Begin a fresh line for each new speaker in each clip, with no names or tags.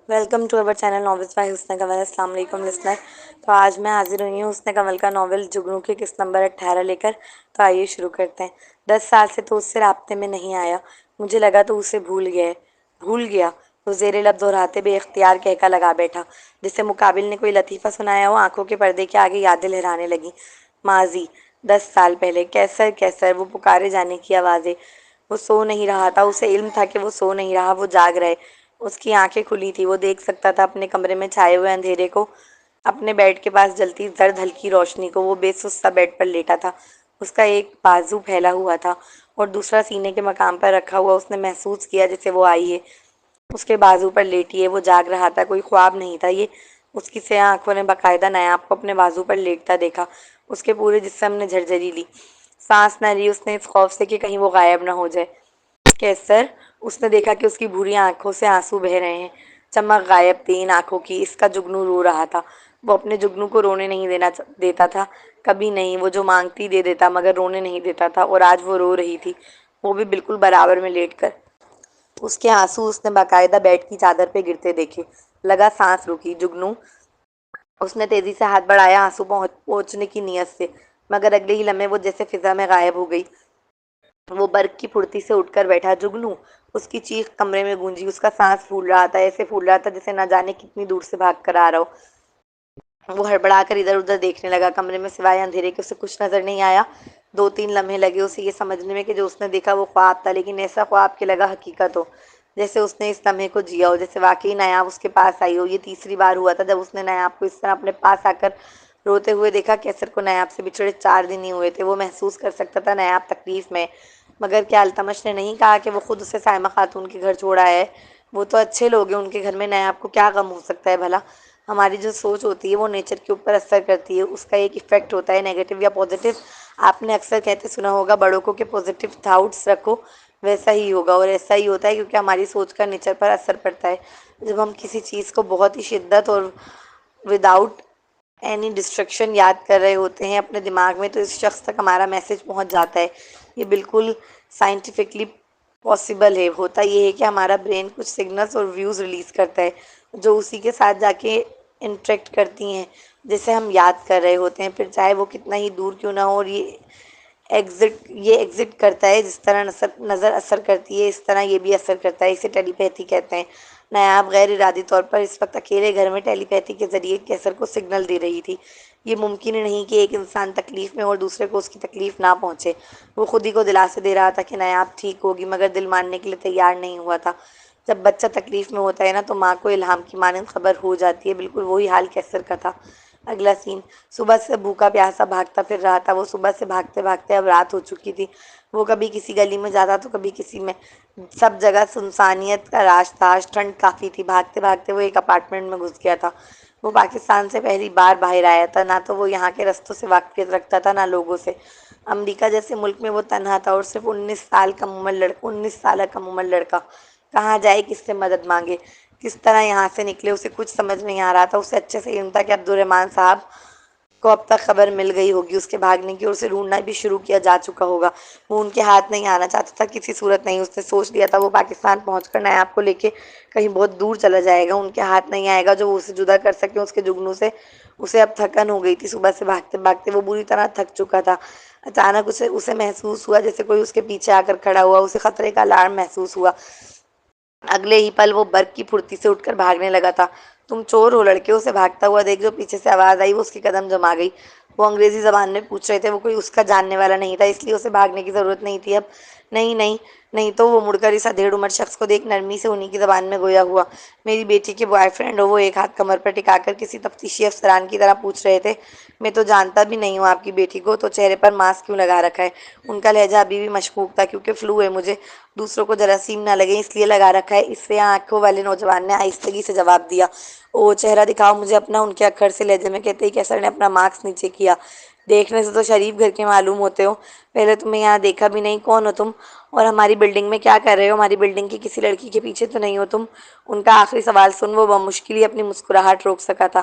Welcome to our channel novels by Hasan Kanwal. السلام علیکم listener. تو آج میں حاضر ہوئی ہوں حسن کنول کا ناول جگنو کی قسط نمبر 18 لے کر۔ تو آئیے شروع کرتے ہیں۔ 10 سال سے تو اس سے رابطے میں نہیں آیا، مجھے لگا تو اسے بھول گیا۔ وہ زیر لب دہراتے بے اختیار کہکا لگا بیٹھا، جس سے مقابل نے کوئی لطیفہ سنایا ہو۔ آنکھوں کے پردے کے آگے یادیں لہرانے لگیں۔ ماضی 10 سال پہلے، کیسر کیسر، وہ پکارے جانے کی آوازیں۔ وہ سو نہیں رہا تھا، اسے علم تھا کہ وہ سو نہیں رہا، وہ جاگ رہے۔ اس کی آنکھیں کھلی تھی، وہ دیکھ سکتا تھا اپنے کمرے میں چھائے ہوئے اندھیرے کو، اپنے بیڈ کے پاس جلتی زرد ہلکی روشنی کو۔ وہ بے سست سا بیڈ پر لیٹا تھا، اس کا ایک بازو پھیلا ہوا تھا اور دوسرا سینے کے مقام پر رکھا ہوا۔ اس نے محسوس کیا جیسے وہ آئی ہے، اس کے بازو پر لیٹی ہے۔ وہ جاگ رہا تھا، کوئی خواب نہیں تھا یہ۔ اس کی سیاہ آنکھوں نے باقاعدہ نایاب کو اپنے بازو پر لیٹتا دیکھا۔ اس کے پورے جسم نے جھرجھری لی، سانس نہ لی، اس نے اس خوف سے کہ کہیں وہ غائب نہ ہو جائے۔ کیسر، اس نے دیکھا کہ اس کی بھوری آنکھوں سے آنسو بہہ رہے ہیں، چمک غائب تھی ان آنکھوں کی۔ اس کا جگنو رو رہا تھا۔ وہ اپنے جگنو کو رونے نہیں دیتا تھا، کبھی نہیں۔ وہ جو مانگتی دے دیتا مگر رونے نہیں دیتا تھا، اور آج وہ رو رہی تھی، وہ بھی بالکل برابر میں لیٹ کر۔ اس کے آنسو اس نے باقاعدہ بیڈ کی چادر پہ گرتے دیکھے۔ لگا سانس رکی۔ جگنو، اس نے تیزی سے ہاتھ بڑھایا آنسو پہنچنے کی نیت سے، مگر اگلے ہی لمحے وہ جیسے فضا میں غائب ہو گئی۔ وہ برق کی پھرتی سے اٹھ کر بیٹھا۔ جگنو! اس کی چیخ کمرے میں گونجی۔ اس کا سانس پھول رہا تھا، ایسے پھول رہا تھا جیسے نہ جانے کتنی دور سے بھاگ کر آ رہا ہو۔ وہ ہڑبڑا کر ادھر ادھر دیکھنے لگا۔ کمرے میں سوائے اندھیرے کے اسے کچھ نظر نہیں آیا۔ 2-3 لمحے لگے اسے یہ سمجھنے میں کہ جو اس نے دیکھا وہ خواب تھا، لیکن ایسا خواب کہ لگا حقیقت ہو، جیسے اس نے اس لمحے کو جیا ہو، جیسے واقعی نایاب اس کے پاس آئی ہو۔ یہ تیسری بار ہوا تھا جب اس نے نایاب کو اس طرح اپنے پاس آ کر روتے ہوئے دیکھا۔ کیسر کو نایاب سے بچھڑے 4 دن ہی ہوئے تھے۔ وہ محسوس کر سکتا تھا نایاب تکلیف میں، مگر کیا التمش نے نہیں کہا کہ وہ خود اسے سائمہ خاتون کے گھر چھوڑ آیا ہے؟ وہ تو اچھے لوگ ہیں، ان کے گھر میں نایاب کو کیا غم ہو سکتا ہے بھلا؟ ہماری جو سوچ ہوتی ہے وہ نیچر کے اوپر اثر کرتی ہے، اس کا ایک ایفیکٹ ہوتا ہے، نیگیٹو یا پازیٹیو۔ آپ نے اکثر کہتے سنا ہوگا بڑوں کو کہ پازیٹیو تھاٹس رکھو، ویسا ہی ہوگا، اور ایسا ہی ہوتا ہے کیونکہ ہماری سوچ کا نیچر پر اثر پڑتا ہے۔ جب ہم کسی چیز کو بہت ہی شدت اور وداؤٹ اینی ڈسٹریکشن یاد کر رہے ہوتے ہیں اپنے دماغ میں، تو اس شخص تک ہمارا میسج پہنچ جاتا ہے۔ یہ بالکل سائنٹیفکلی پاسبل ہے۔ ہوتا یہ ہے کہ ہمارا برین کچھ سگنلز اور ویوز ریلیز کرتا ہے جو اسی کے ساتھ جا کے انٹریکٹ کرتی ہیں جسے ہم یاد کر رہے ہوتے ہیں، پھر چاہے وہ کتنا ہی دور کیوں نہ ہو۔ اور یہ ایگزٹ کرتا ہے، جس طرح نظر اثر کرتی ہے اس طرح یہ بھی اثر کرتا ہے۔ اسے ٹیلی پیتھی کہتے ہیں۔ نایاب غیر ارادی طور پر اس وقت اکیلے گھر میں ٹیلی پیتھی کے ذریعے کیسر کو سگنل دے رہی تھی۔ یہ ممکن نہیں کہ ایک انسان تکلیف میں اور دوسرے کو اس کی تکلیف نہ پہنچے۔ وہ خود ہی کو دلاسے دے رہا تھا کہ نایاب ٹھیک ہوگی، مگر دل ماننے کے لیے تیار نہیں ہوا تھا۔ جب بچہ تکلیف میں ہوتا ہے نا تو ماں کو الہام کی مانند خبر ہو جاتی ہے۔ بالکل وہی حال کیسر کا تھا۔ اگلا سین، صبح سے بھوکا پیاسا بھاگتا پھر رہا تھا۔ وہ صبح سے بھاگتے بھاگتے اب رات ہو چکی تھی۔ وہ کبھی کسی گلی میں جاتا تو کبھی کسی میں، سب جگہ سنسانیت کا راج تھا۔ آج ٹھنڈ کافی تھی۔ بھاگتے بھاگتے وہ ایک اپارٹمنٹ میں گھس گیا تھا۔ وہ پاکستان سے پہلی بار باہر آیا تھا، نہ تو وہ یہاں کے رستوں سے واقفیت رکھتا تھا نہ لوگوں سے۔ امریکہ جیسے ملک میں وہ تنہا تھا، اور صرف 19 سالہ کم عمر لڑکا۔ کہاں جائے، کس سے مدد مانگے، کس طرح یہاں سے نکلے، اسے کچھ سمجھ نہیں آ رہا تھا۔ اسے اچھے سے علم تھا کہ عبدالرحمن صاحب کو اب تک خبر مل گئی ہوگی اس کے بھاگنے کی، اور اسے ڈھونڈنا بھی شروع کیا جا چکا ہوگا۔ وہ ان کے ہاتھ نہیں آنا چاہتا تھا، کسی صورت نہیں۔ اس نے سوچ لیا تھا وہ پاکستان پہنچ کر نایاب کو لے کے کہیں بہت دور چلا جائے گا۔ ان کے ہاتھ نہیں آئے گا جو وہ اسے جدا کر سکیں اس کے جگنو سے۔ اسے اب تھکن ہو گئی تھی۔ صبح سے بھاگتے بھاگتے وہ بری طرح تھک چکا تھا۔ اچانک اسے محسوس ہوا جیسے کوئی اس کے پیچھے آ کر کھڑا ہوا۔ اسے خطرے کا الارم محسوس ہوا۔ اگلے ہی پل وہ برق کی پھرتی سے اٹھ کر بھاگنے لگا تھا۔ تم چور ہو لڑکے، اسے بھاگتا ہوا دیکھ جو پیچھے سے آواز آئی، وہ اس کے قدم جما گئی۔ وہ انگریزی زبان میں پوچھ رہے تھے۔ وہ کوئی اس کا جاننے والا نہیں تھا، اس لیے اسے بھاگنے کی ضرورت نہیں تھی اب۔ نہیں نہیں نہیں تو وہ مڑ کر اس ادھیڑ عمر شخص کو دیکھ نرمی سے انہی کی زبان میں گویا ہوا، میری بیٹی کے بوائے فرینڈ ہو؟ وہ ایک ہاتھ کمر پر ٹکا کر کسی تفتیشی افسران کی طرح پوچھ رہے تھے۔ میں تو جانتا بھی نہیں ہوں آپ کی بیٹی کو، تو چہرے پر ماسک کیوں لگا رکھا ہے؟ ان کا لہجہ ابھی بھی مشکوک تھا۔ کیونکہ فلو ہے مجھے، دوسروں کو جراثیم نہ لگیں اس لیے لگا رکھا ہے، اس سے آنکھوں والے نوجوان نے آہستگی سے جواب دیا۔ او، چہرہ دکھاؤ مجھے اپنا، ان کے اکھڑ سے لہجے میں کہتے ہی کیسر نے اپنا ماسک نیچے کیا۔ دیکھنے سے تو شریف گھر کے معلوم ہوتے ہو، پہلے تمہیں یہاں دیکھا بھی نہیں، کون ہو تم اور ہماری بلڈنگ میں کیا کر رہے ہو؟ ہماری بلڈنگ کی کسی لڑکی کے پیچھے تو نہیں ہو تم؟ ان کا آخری سوال سن وہ بمشکل ہی اپنی مسکراہٹ روک سکا تھا۔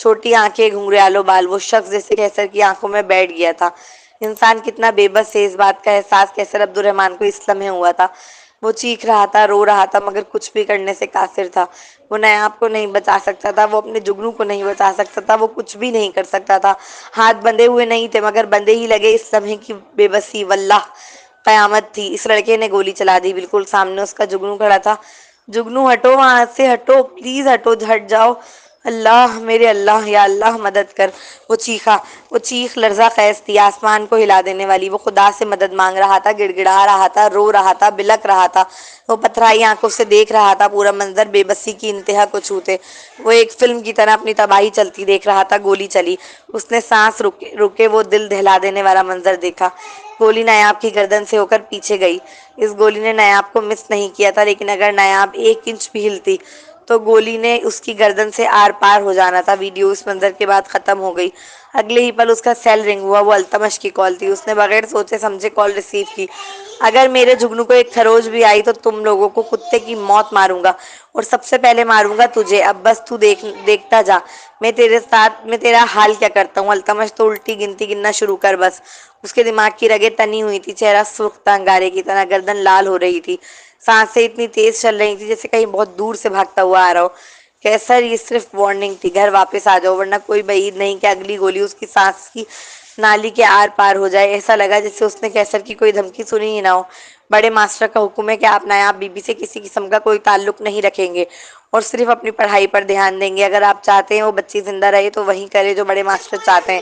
چھوٹی آنکھیں، گھنگریالو بال، وہ شخص جیسے کیسر کی آنکھوں میں بیٹھ گیا تھا۔ انسان کتنا بے بس ہے، اس بات کا احساس کیسر عبد الرحمن کو اس لمحے ہوا تھا۔ وہ چیخ رہا تھا، رو رہا تھا، مگر کچھ بھی کرنے سے قاصر تھا۔ وہ نیاب کو نہیں بچا سکتا تھا، وہ اپنے جگنو کو نہیں بچا سکتا تھا، وہ کچھ بھی نہیں کر سکتا تھا۔ ہاتھ بندھے ہوئے نہیں تھے، مگر بندھے ہی لگے اس لمحے کی بے بسی۔ واللہ قیامت تھی۔ اس لڑکے نے گولی چلا دی۔ بالکل سامنے اس کا جگنو کھڑا تھا۔ جگنو ہٹو وہاں سے، ہٹو پلیز، ہٹو، ہٹ جاؤ۔ اللہ میرے اللہ، یا اللہ مدد کر، وہ چیخا۔ وہ چیخ لرزہ خیز تھی، آسمان کو ہلا دینے والی۔ وہ خدا سے مدد مانگ رہا تھا، گڑ گڑا رہا تھا، رو رہا تھا، بلک رہا تھا۔ وہ پتھرائی آنکھوں سے دیکھ رہا تھا پورا منظر بے بسی کی انتہا کو چھوتے۔ وہ ایک فلم کی طرح اپنی تباہی چلتی دیکھ رہا تھا۔ گولی چلی۔ اس نے سانس روکے وہ دل دہلا دینے والا منظر دیکھا۔ گولی نیاب کی گردن سے ہو کر پیچھے گئی۔ اس گولی نے نیاب کو مس نہیں کیا تھا، لیکن اگر نیاب ایک انچ بھی ہلتی تو گولی نے اس کی گردن سے آر پار ہو جانا تھا۔ ویڈیو اس منظر کے بعد ختم ہو گئی۔ اگلے ہی پل اس کا سیل رنگ ہوا۔ وہ التمش کی کال تھی۔ اس نے بغیر سوچے سمجھے کال ریسیو کی۔ اگر میرے جگنو کو ایک خروش بھی آئی تو تم لوگوں کو کتے کی موت ماروں گا، اور سب سے پہلے ماروں گا تجھے۔ اب بس تو دیکھتا جا میں تیرا حال کیا کرتا ہوں۔ التمش تو الٹی گنتی گننا شروع کر بس۔ اس کے دماغ کی رگیں تنی ہوئی تھی، چہرہ سرخ تھا انگارے کی طرح، گردن لال ہو رہی تھی، سانسیں اتنی تیز چل رہی تھی جیسے کہیں بہت دور سے بھاگتا ہوا آ رہا ہو۔ کیسر، یہ صرف وارننگ تھی، گھر واپس آ جاؤ، ورنہ کوئی بعید نہیں کہ اگلی گولی اس کی سانس کی نالی کے آر پار ہو جائے۔ ایسا لگا جیسے اس نے کیسر کی کوئی دھمکی سنی ہی نہ ہو۔ بڑے ماسٹر کا حکم ہے کہ آپ نایاب بی بی سے کسی قسم کا کوئی تعلق نہیں رکھیں گے اور صرف اپنی پڑھائی پر دھیان دیں گے۔ اگر آپ چاہتے ہیں وہ بچی زندہ رہے تو وہی کرے جو بڑے ماسٹر چاہتے ہیں،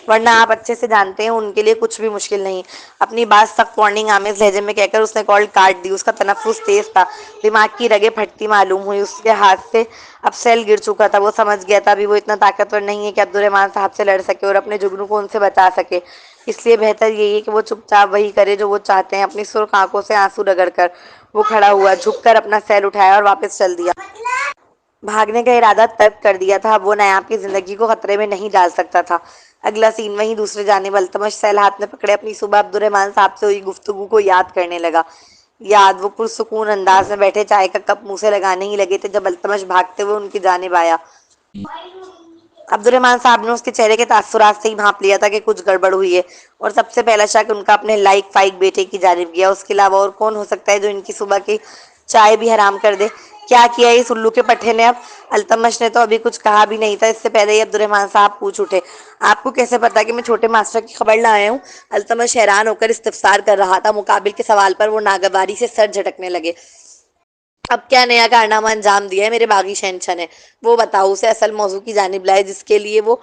ورنہ آپ اچھے سے جانتے ہیں ان کے لیے کچھ بھی مشکل نہیں۔ اپنی بات سخت وارننگ آمیز لہجے میں کہہ کر اس نے کال کاٹ دی۔ اس کا تنفس تیز تھا، دماغ کی رگیں پھٹتی معلوم ہوئی۔ اس کے ہاتھ سے اب سیل گر چکا تھا۔ وہ سمجھ گیا تھا ابھی وہ اتنا طاقتور نہیں ہے کہ عبد الرحمن صاحب سے لڑ سکے اور اپنے جگنو کو ان سے بچا سکے۔ اس لیے بہتر یہی ہے کہ وہ چپ چاپ وہی کرے جو وہ چاہتے ہیں۔ اپنی سرخ آنکھوں سے آنسو رگڑ کر وہ کھڑا ہوا، جھک کر اپنا سیل اٹھایا اور واپس چل دیا۔ بھاگنے کا ارادہ ترک کر دیا تھا۔ اب وہ نیاب کی زندگی کو خطرے میں نہیں ڈال سکتا تھا۔ اگلا سین وہیں دوسری جانب التمش سیل ہاتھ میں پکڑے اپنی صبح عبد الرحمن صاحب سے ہوئی گفتگو کو یاد کرنے لگا۔ وہ پرسکون انداز میں بیٹھے چائے کا کپ منہ سے لگانے ہی لگے تھے جب التمش بھاگتے ہوئے ان کی جانب آیا۔ عبد الرحمن صاحب نے اس کے چہرے کے تاثرات سے ہی بھانپ لیا تھا کہ کچھ گڑبڑ ہوئی ہے، اور سب سے پہلا شک ان کا اپنے لائق فائق بیٹے کی جانب گیا۔ اس کے علاوہ اور کون ہو سکتا ہے جو ان کی صبح کی چائے بھی حرام کر دے؟ کیا کیا اس الو کے پٹھے نے اب؟ التمش نے تو ابھی کچھ کہا بھی نہیں تھا، اس سے پہلے ہی عبد الرحمن صاحب پوچھ اٹھے، آپ کو کیسے پتا کہ میں چھوٹے ماسٹر کی خبر لایا ہوں؟ التمش حیران ہو کر استفسار کر رہا تھا۔ مقابل کے سوال پر وہ ناگواری سے سر جھٹکنے لگے۔ اب کیا نیا کارنامہ انجام دیا ہے میرے باغی شہنشاہ نے؟ وہ بتاؤ، اسے اصل موضوع کی جانب لائے جس کے لیے وہ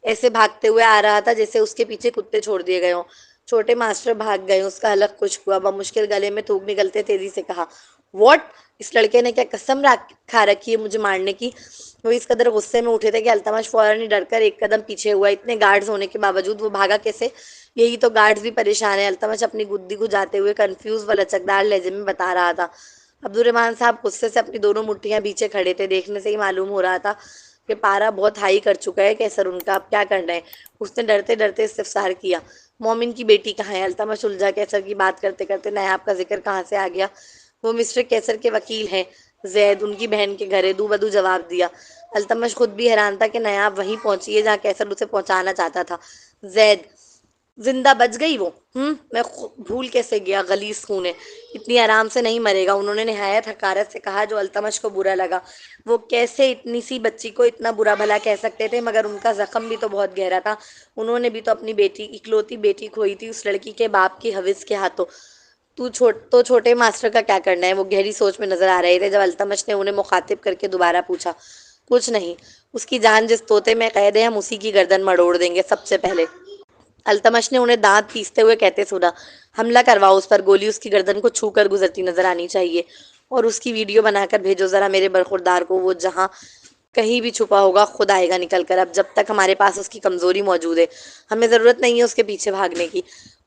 ایسے بھاگتے ہوئے آ رہا تھا جیسے اس کے پیچھے کتے چھوڑ دیے گئے ہوں۔ چھوٹے ماسٹر بھاگ گئے۔ اس کا حلق خشک ہوا، بمشکل گلے میں تھوک نکلتے تیزی سے کہا، واٹ؟ اس لڑکے نے کیا قسم کھا رکھی ہے مجھے مارنے کی؟ وہ اس قدر غصے میں اٹھے تھے کہ التمش فوراً ہی ڈر کر ایک قدم پیچھے ہوا۔ اتنے گارڈز ہونے کے باوجود وہ بھاگا کیسے؟ یہی تو گارڈز بھی پریشان ہیں، التمش اپنی گدی کو جاتے ہوئے کنفیوز و لچکدار لہجے میں بتا رہا تھا۔ عبد الرحمن صاحب غصے سے اپنی دونوں مٹھیاں بیچے کھڑے تھے۔ دیکھنے سے ہی معلوم ہو رہا تھا کہ پارا بہت ہائی کر چکا ہے کیسر ان کا۔ اب کیا کرنا ہے؟ اس نے ڈرتے ڈرتے استفسار کیا، مومن کی بیٹی کہاں ہے؟ التمش الجھا، کیسر کی بات کرتے کرتے نیاب کا ذکر کہاں سے آ گیا؟ وہ مسٹر کیسر کے وکیل ہیں، زید، ان کی بہن کے گھر ہے، دو بدو جواب دیا۔ التمش خود بھی حیران تھا کہ نیاب وہیں پہنچی ہے جہاں کیسر اسے پہنچانا چاہتا تھا۔ زید زندہ بچ گئی وہ؟ میں بھول کیسے گیا، غلیظ خون ہے، اتنی آرام سے نہیں مرے گا، انہوں نے نہایت حقارت سے کہا، جو التمش کو برا لگا۔ وہ کیسے اتنی سی بچی کو اتنا برا بھلا کہہ سکتے تھے؟ مگر ان کا زخم بھی تو بہت گہرا تھا، انہوں نے بھی تو اپنی بیٹی، اکلوتی بیٹی کھوئی تھی اس لڑکی کے باپ کی حوث کے ہاتھوں۔ تو چھوٹے ماسٹر کا کیا کرنا ہے؟ وہ گہری سوچ میں نظر آ رہے تھے جب التمش نے انہیں مخاطب کر کے دوبارہ پوچھا۔ کچھ نہیں، اس کی جان جس طوطے میں قید ہے ہم اسی کی گردن مڑوڑ دیں گے سب سے پہلے۔ التمش نے انہیں دانت پیستے ہوئے کہتے سنا، حملہ کرواؤ اس پر، گولی اس کی گردن کو چھو کر گزرتی نظر آنی چاہیے، اور اس کی ویڈیو بنا کر بھیجو ذرا میرے برخوردار کو، وہ جہاں کہیں بھی چھپا ہوگا خود آئے گا نکل کر۔ اب جب تک ہمارے پاس اس کی کمزوری موجود ہے ہمیں ضرورت نہیں ہے اس کے پیچھے بھاگنے کی۔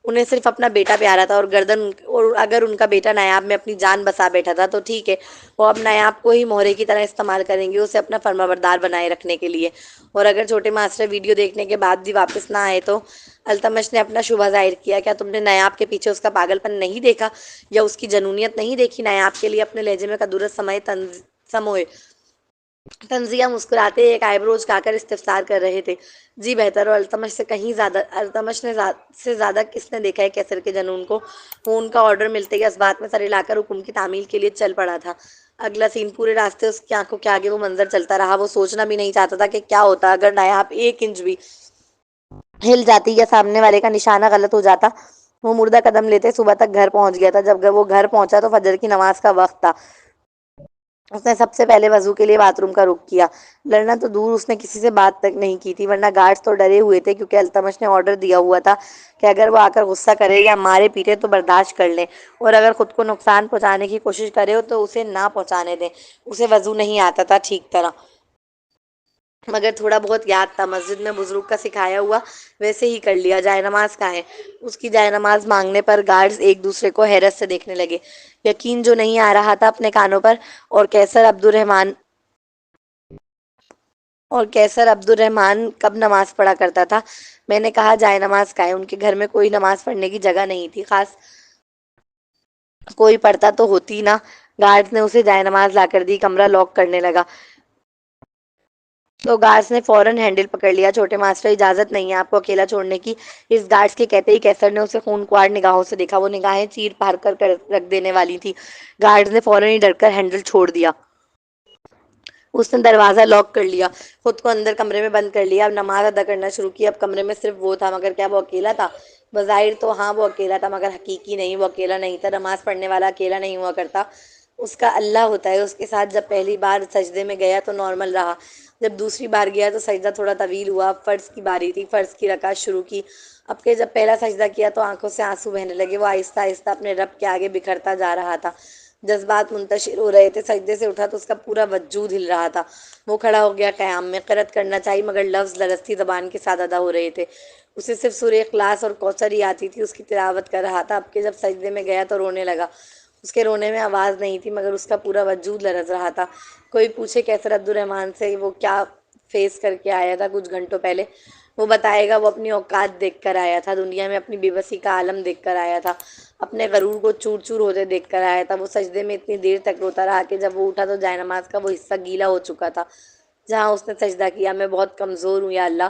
انہیں صرف اپنا بیٹا پیارا تھا، اور اگر ان کا بیٹا نایاب میں اپنی جان بسا بیٹھا تھا تو ٹھیک ہے، وہ اب نایاب کو ہی مہرے کی طرح استعمال کریں گے اسے اپنا فرمانبردار بنائے رکھنے کے لیے۔ اور اگر چھوٹے ماسٹر ویڈیو دیکھنے کے بعد بھی واپس نہ آئے تو؟ التمش نے اپنا شبہ ظاہر کیا، کیا تم نے نایاب کے پیچھے اس کا پاگل پن نہیں دیکھا یا اس کی جنونیت نہیں دیکھی؟ نایاب کے لیے اپنے لہجے میں کدورت سموئے تنزیہ مسکراتے ایک آئی برو جھکا کر استفسار کر رہے تھے۔ جی بہتر، اور التمش سے کہیں زیادہ، التمش نے سے زیادہ کس نے دیکھا ہے کیسر کے جنون کو؟ فون کا آرڈر ملتے ہی اسبات میں سر ہلا کر حکم کی تعمیل کے لیے چل پڑا تھا۔ اگلا سین، پورے راستے اس کی آنکھوں کے آگے وہ منظر چلتا رہا۔ وہ سوچنا بھی نہیں چاہتا تھا کہ کیا ہوتا اگر نایاب ایک انچ بھی ہل جاتی یا سامنے والے کا نشانہ غلط ہو جاتا۔ وہ مردہ قدم لیتے صبح تک گھر پہنچ گیا تھا۔ جب وہ گھر پہنچا تو فجر کی نماز کا وقت تھا۔ اس نے سب سے پہلے وضو کے لیے باتھ روم کا رخ کیا۔ لڑنا تو دور، اس نے کسی سے بات تک نہیں کی تھی، ورنہ گارڈز تو ڈرے ہوئے تھے کیونکہ التمش نے آرڈر دیا ہوا تھا کہ اگر وہ آ کر غصہ کرے یا مارے پیٹے تو برداشت کر لیں، اور اگر خود کو نقصان پہنچانے کی کوشش کرے ہو تو اسے نہ پہنچانے دیں۔ اسے وضو نہیں آتا تھا ٹھیک طرح، مگر تھوڑا بہت یاد تھا، مسجد میں بزرگ کا سکھایا ہوا ویسے ہی کر لیا۔ جائے نماز کہاں ہے؟ اس کی جائے نماز مانگنے پر گارڈز ایک دوسرے کو حیرت سے دیکھنے لگے۔ یقین جو نہیں آ رہا تھا اپنے کانوں پر۔ اور کیسر عبد الرحمن کب نماز پڑھا کرتا تھا؟ میں نے کہا جائے نماز کا ہے۔ ان کے گھر میں کوئی نماز پڑھنے کی جگہ نہیں تھی، خاص کوئی پڑھتا تو ہوتی نا۔ گارڈز نے اسے جائے نماز لا کر دی، کمرہ لاک کرنے لگا تو گارڈز نے فوراً ہینڈل پکڑ لیا۔ چھوٹے ماسٹر، اجازت نہیں ہے آپ کو اکیلا چھوڑنے کی۔ اس گارڈز کے کہتے ہی کیسر نے اسے خونخوار نگاہوں سے دیکھا۔ وہ نگاہیں چیر پھاڑ کر رکھ دینے والی تھی۔ گارڈز نے فوراً ہی ڈر کر ہینڈل چھوڑ دیا۔ اس نے دروازہ لاک کر لیا، خود کو اندر کمرے میں بند کر لیا۔ اب نماز ادا کرنا شروع کی۔ اب کمرے میں صرف وہ تھا، مگر کیا وہ اکیلا تھا؟ بظاہر تو ہاں وہ اکیلا تھا، مگر حقیقی نہیں، وہ اکیلا نہیں تھا۔ نماز پڑھنے والا اکیلا نہیں ہوا کرتا، اس کا اللہ ہوتا ہے اس کے ساتھ۔ جب پہلی بار سجدے میں گیا تو نارمل رہا، جب دوسری بار گیا تو سجدہ تھوڑا طویل ہوا۔ اب فرض کی باری تھی، فرض کی رکعت شروع کی۔ اب کہ جب پہلا سجدہ کیا تو آنکھوں سے آنسو بہنے لگے۔ وہ آہستہ آہستہ اپنے رب کے آگے بکھرتا جا رہا تھا، جذبات منتشر ہو رہے تھے۔ سجدے سے اٹھا تو اس کا پورا وجود ہل رہا تھا۔ وہ کھڑا ہو گیا قیام میں۔ قرأت کرنا چاہی مگر لفظ لرزتی زبان کے ساتھ ادا ہو رہے تھے۔ اسے صرف سورہ اخلاص اور کوثر ہی آتی تھی، اس کی تلاوت کر رہا تھا۔ اب کہ جب سجدے میں گیا تو رونے لگا۔ اس کے رونے میں آواز نہیں تھی، مگر اس کا پورا وجود لرز رہا تھا۔ کوئی پوچھے کیسر عبد الرحمن سے وہ کیا فیس کر کے آیا تھا کچھ گھنٹوں پہلے، وہ بتائے گا وہ اپنی اوقات دیکھ کر آیا تھا، دنیا میں اپنی بے بسی کا عالم دیکھ کر آیا تھا، اپنے غرور کو چور چور ہوتے دیکھ کر آیا تھا۔ وہ سجدے میں اتنی دیر تک روتا رہا کہ جب وہ اٹھا تو جائے نماز کا وہ حصہ گیلا ہو چکا تھا جہاں اس نے سجدہ کیا۔ میں بہت کمزور ہوں یا اللہ،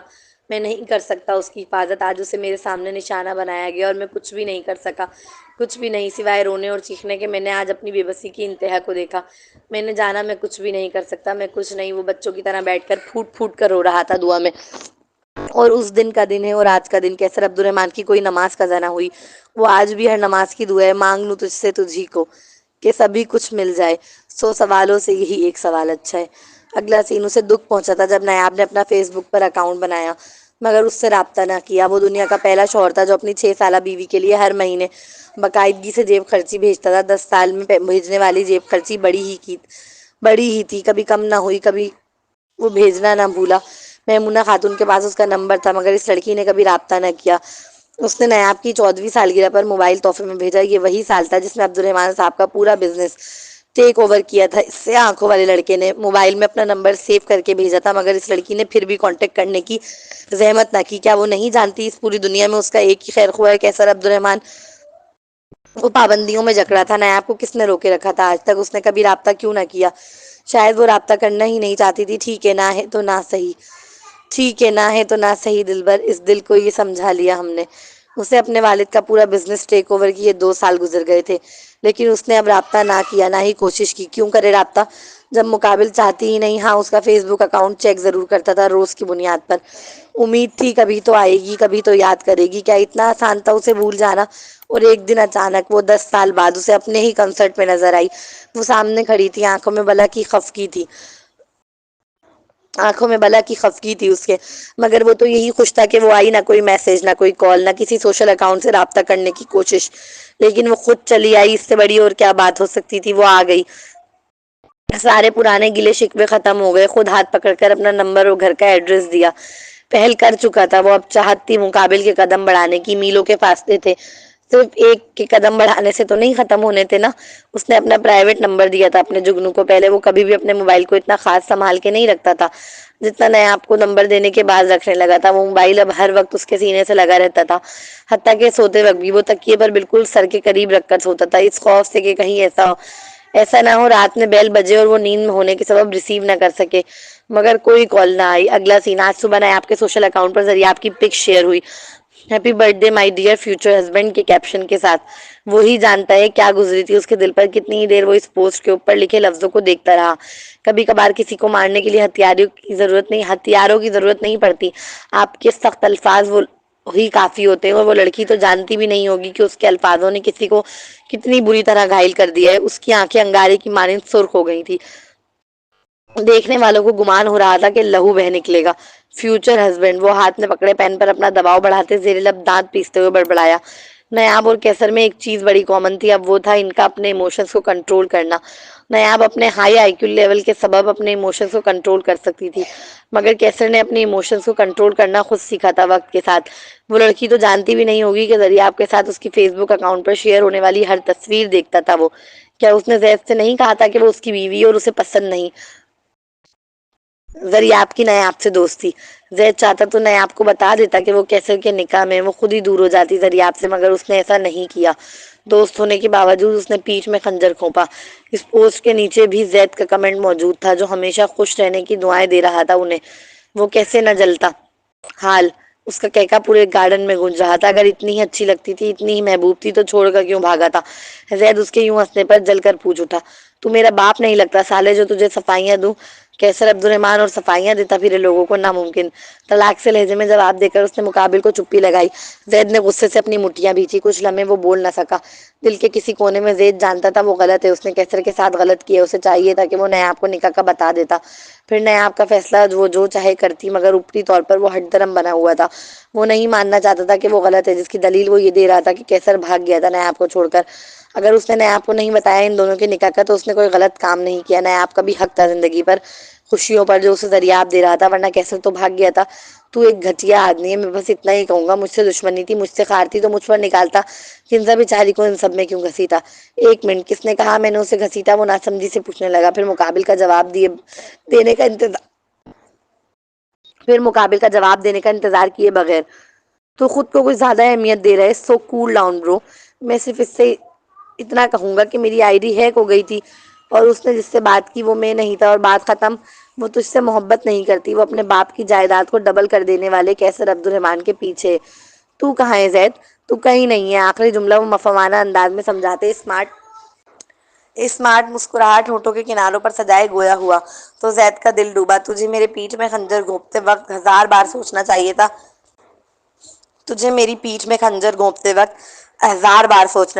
میں نہیں کر سکتا اس کی حفاظت۔ آج اسے میرے سامنے نشانہ بنایا گیا اور میں کچھ بھی نہیں کر سکا، کچھ بھی نہیں سوائے رونے اور چیخنے کے۔ میں نے آج اپنی بے بسی کی انتہا کو دیکھا۔ میں نے جانا میں کچھ بھی نہیں کر سکتا، میں کچھ نہیں۔ وہ بچوں کی طرح بیٹھ کر پھوٹ پھوٹ کر رو رہا تھا دعا میں۔ اور اس دن کا دن ہے اور آج کا دن کیسر عبد الرحمن کی کوئی نماز قضا نہ ہوئی۔ وہ آج بھی ہر نماز کی دعا ہے، مانگ لوں تجھ سے تجھی کو کہ سبھی کچھ مل جائے، 100 سوالوں سے یہی ایک سوال اچھا ہے۔ اگلا سین، اسے دکھ پہنچا تھا جب نایاب نے اپنا فیس بک پر اکاؤنٹ بنایا مگر اس سے رابطہ نہ کیا۔ وہ دنیا کا پہلا شوہر تھا جو اپنی 6 سالہ بیوی کے لیے ہر مہینے باقاعدگی سے جیب خرچی بھیجتا تھا۔ 10 سال میں بھیجنے والی جیب خرچی بڑی ہی تھی، کبھی کم نہ ہوئی، کبھی وہ بھیجنا نہ بھولا۔ میمونہ خاتون کے پاس اس کا نمبر تھا مگر اس لڑکی نے کبھی رابطہ نہ کیا۔ اس نے نیاب کی 14ویں سالگرہ پر موبائل تحفے میں بھیجا۔ یہ وہی سال تھا جس میں عبد الرحمن صاحب کا پورا بزنس ٹیک اوور کیا تھا۔ اس سے آنکھوں والے لڑکے نے موبائل میں اپنا نمبر سیو کر کے بھیجا تھا مگر اس لڑکی نے پھر بھی کانٹیکٹ کرنے کی زحمت نہ کی۔ کیا وہ نہیں جانتی اس پوری دنیا میں اس کا ایک ہی خیر خواہ ہے کیسر عبد الرحمن؟ وہ پابندیوں میں جکڑا تھا۔ نیاب کو کس نے روکے رکھا تھا؟ آج تک اس نے کبھی رابطہ کیوں نہ کیا؟ شاید وہ رابطہ کرنا ہی نہیں چاہتی تھی۔ ٹھیک ہے نہ ہے تو نہ صحیح، ٹھیک ہے نہ ہے تو نہ صحیح دلبر، اس دل کو یہ سمجھا لیا ہم نے۔ اسے اپنے والد کا پورا بزنس ٹیک اوور کیے 2 سال گزر گئے تھے لیکن اس نے اب رابطہ نہ کیا، نہ ہی کوشش کی۔ کیوں کرے رابطہ جب مقابل چاہتی ہی نہیں؟ ہاں، اس کا فیس بک اکاؤنٹ چیک ضرور کرتا تھا روز کی بنیاد پر۔ امید تھی کبھی تو آئے گی، کبھی تو یاد کرے گی۔ کیا اتنا آسان تھا اسے بھول جانا؟ اور ایک دن اچانک وہ 10 سال بعد اسے اپنے ہی کنسرٹ میں نظر آئی۔ وہ سامنے کھڑی تھی، آنکھوں میں بلا کی خفگی تھی اس کے، مگر وہ تو یہی خوش تھا کہ وہ آئی۔ نہ کوئی میسج، نہ کوئی کال، نہ کسی سوشل اکاؤنٹ سے رابطہ کرنے کی کوشش، لیکن وہ خود چلی آئی۔ اس سے بڑی اور کیا بات ہو سکتی تھی؟ وہ آ گئی، سارے پرانے گلے شکوے ختم ہو گئے۔ خود ہاتھ پکڑ کر اپنا نمبر اور گھر کا ایڈریس دیا۔ پہل کر چکا تھا وہ، اب چاہت تھی مقابل کے قدم بڑھانے کی۔ میلوں کے فاصلے تھے، صرف ایک کے قدم بڑھانے سے تو نہیں ختم ہونے تھے نا۔ اس نے اپنا پرائیویٹ نمبر دیا تھا اپنے جگنو کو۔ پہلے وہ کبھی بھی اپنے موبائل کو اتنا خاص سنبھال کے نہیں رکھتا تھا جتنا نیاب کو نمبر دینے کے بعد رکھنے لگا تھا۔ وہ موبائل اب ہر وقت اس کے سینے سے لگا رہتا تھا، حتیٰ کہ سوتے وقت بھی۔ وہ تکیے پر بالکل سر کے قریب رکھ کر سوتا تھا، اس خوف سے کہ کہیں ایسا ایسا نہ ہو رات میں بیل بجے اور وہ نیند میں ہونے کے سبب ریسیو نہ کر سکے مگر کوئی کال نہ آئی۔ اگلا سین، آج صبح نئے آپ کے سوشل اکاؤنٹ پر ذریعے آپ کی پک شیئر ہوئی، happy birth day my dear future husband کے کیپشن کے ساتھ۔ وہی جانتا ہے کیا گزری تھی اس کے دل پر، کتنی دیر وہ اس پوسٹ کے اوپر لکھے لفظوں کو دیکھتا رہا۔ کبھی کبھار کسی کو مارنے کے لیے ہتھیاروں کی ضرورت نہیں پڑتی، آپ کے سخت الفاظ وہ ہی کافی ہوتے ہیں۔ اور وہ لڑکی تو جانتی بھی نہیں ہوگی کہ اس کے الفاظوں نے کسی کو کتنی بری طرح گھائل کر دیا ہے۔ اس کی آنکھیں انگارے کی مانند سرخ ہو گئی تھی، دیکھنے والوں کو گمان ہو رہا تھا کہ لہو بہہ نکلے گا۔ فیوچر ہسبینڈ، وہ ہاتھ میں پکڑے پین پر اپنا دباؤ بڑھاتے زیر لب دانت پیستے ہوئے بڑبڑایا۔ نیاب اور کیسر میں ایک چیز بڑی کامن تھی، اب وہ تھا ان کا اپنے ایموشنز کو کنٹرول کرنا۔ نیاب اپنے ہائی آئی کیو لیول کے سبب اپنے ایموشنز کو کنٹرول کر سکتی تھی، مگر کیسر نے اپنے ایموشنز کو کنٹرول کرنا خود سیکھا تھا وقت کے ساتھ۔ وہ لڑکی تو جانتی بھی نہیں ہوگی کہ ذریعہ آپ کے ساتھ اس کی فیس بک اکاؤنٹ پر شیئر ہونے والی ہر تصویر دیکھتا تھا وہ۔ کیا اس نے زید سے نہیں کہا تھا کہ وہ اس کی بیوی اور اسے پسند نہیں؟ ذریعہ کی نیاب سے دوستی، زید چاہتا تو نیاب کو بتا دیتا کہ وہ کیسر کے نکاح میں وہ خود ہی دور ہو جاتی ذریعہ سے، مگر اس نے ایسا نہیں کیا۔ دوست ہونے کے باوجود اس نے پیٹھ میں خنجر کھونپا۔ اس پوسٹ کے نیچے بھی زید کا کمنٹ موجود تھا جو ہمیشہ خوش رہنے کی دعائیں دے رہا تھا انہیں۔ وہ کیسے نہ جلتا؟ حال اس کا کہکا پورے گارڈن میں گونج رہا تھا۔ اگر اتنی ہی اچھی لگتی تھی، اتنی ہی محبوب تھی تو چھوڑ کر کیوں بھاگا تھا؟ زید اس کے یوں ہنسنے پر جل کر پوچھ اٹھا، تو میرا باپ نہیں لگتا سالے جو تجھے صفائیاں دوں؟ کیسر عبد الرحمن اور صفائیاں دیتا پھرے لوگوں کو ناممکن۔ طلاق سے لہجے میں جواب دے کر اس نے مقابل کو چپی لگائی۔ زید نے غصے سے اپنی مٹھیاں بھینچی، کچھ لمحے وہ بول نہ سکا۔ دل کے کسی کونے میں زید جانتا تھا وہ غلط ہے، اس نے کیسر کے ساتھ غلط کیا، اسے چاہیے تھا کہ وہ نیاب کو نکاح کا بتا دیتا، پھر نیاب کا فیصلہ وہ جو چاہے کرتی، مگر اوپری طور پر وہ ہٹ درم بنا ہوا تھا۔ وہ نہیں ماننا چاہتا تھا کہ وہ غلط ہے، جس کی دلیل وہ یہ دے رہا تھا کہ کیسر بھاگ گیا تھا نیاب کو چھوڑ کر۔ اگر اس نے نیاب کو نہیں بتایا ان دونوں کے نکاح کا تو اس نے کوئی غلط کام نہیں کیا۔ نیاب کا بھی حق تھا زندگی پر، خوشیوں پر جو اسے دریاب دے رہا تھا، ورنہ کیسر تو بھاگ گیا تھا۔ تو ایک گھٹیا آدمی ہے، میں بس اتنا ہی کہوں گا، مجھ سے دشمنی تھی، مجھ سے خار تھی تو مجھ پر نکالتا، کنزا بیچاری کو ان سب میں کیوں گھسیٹا؟ ایک منٹ، کس نے کہا میں نے اسے گھسیٹا؟ وہ ناسمجھی سے پوچھنے لگا، پھر مقابل کا جواب دینے کا انتظار کیے بغیر، تو خود کو کچھ زیادہ اہمیت دے رہے، سو کول ڈاؤن برو۔ میں صرف اس سے اتنا کہوں گا کہ میری آئی ڈی ہیک ہو گئی تھی اور اس نے جس سے بات کی وہ میں نہیں تھا، اور بات ختم۔ وہ تجھ سے محبت نہیں کرتی، وہ اپنے باپ کی جائیداد کو ڈبل کر دینے والے کیسر عبد الرحمن کے پیچھے۔ تو کہاں ہے زید؟ تو کہیں نہیں ہے۔ آخری جملہ وہ مفہومانہ انداز میں سمجھاتے اسمارٹ مسکراہٹ ہونٹوں کے کناروں پر سجائے گویا ہوا تو زید کا دل ڈوبا۔ تجھے میرے پیٹھ میں خنجر گھونپتے وقت ہزار بار سوچنا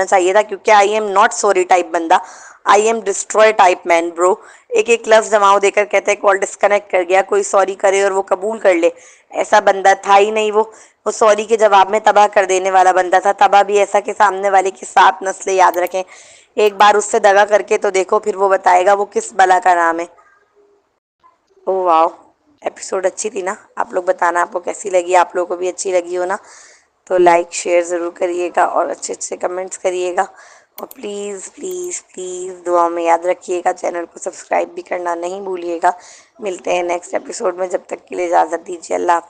چاہیے تھا، کیونکہ I am not sorry type بندہ، آئی ایم ڈسٹروائے ٹائپ مین برو۔ ایک ایک لفظ جماؤ دے کر کہتے کال ڈسکنیکٹ کر گیا، کوئی سوری کرے اور وہ قبول کر لے، ایسا بندہ تھا ہی نہیں وہ سوری کے جواب میں تباہ کر دینے والا بندہ تھا، تباہ بھی ایسا کہ سامنے والے کی 7 نسلیں یاد رکھیں۔ ایک بار اس سے دغا کر کے تو دیکھو، پھر وہ بتائے گا وہ کس بلا کا نام ہے۔ او واو، ایپیسوڈ اچھی تھی نا؟ آپ لوگ بتانا آپ کو کیسی لگی، آپ لوگوں کو بھی اچھی لگی ہو نا؟ تو لائک شیئر ضرور کریے گا اور اچھے اچھے کمنٹس کریے گا، اور پلیز پلیز پلیز دعا میں یاد رکھیے گا، چینل کو سبسکرائب بھی کرنا نہیں بھولیے گا۔ ملتے ہیں نیکسٹ ایپیسوڈ میں، جب تک کے لیے اجازت دیجیے، اللہ حافظ۔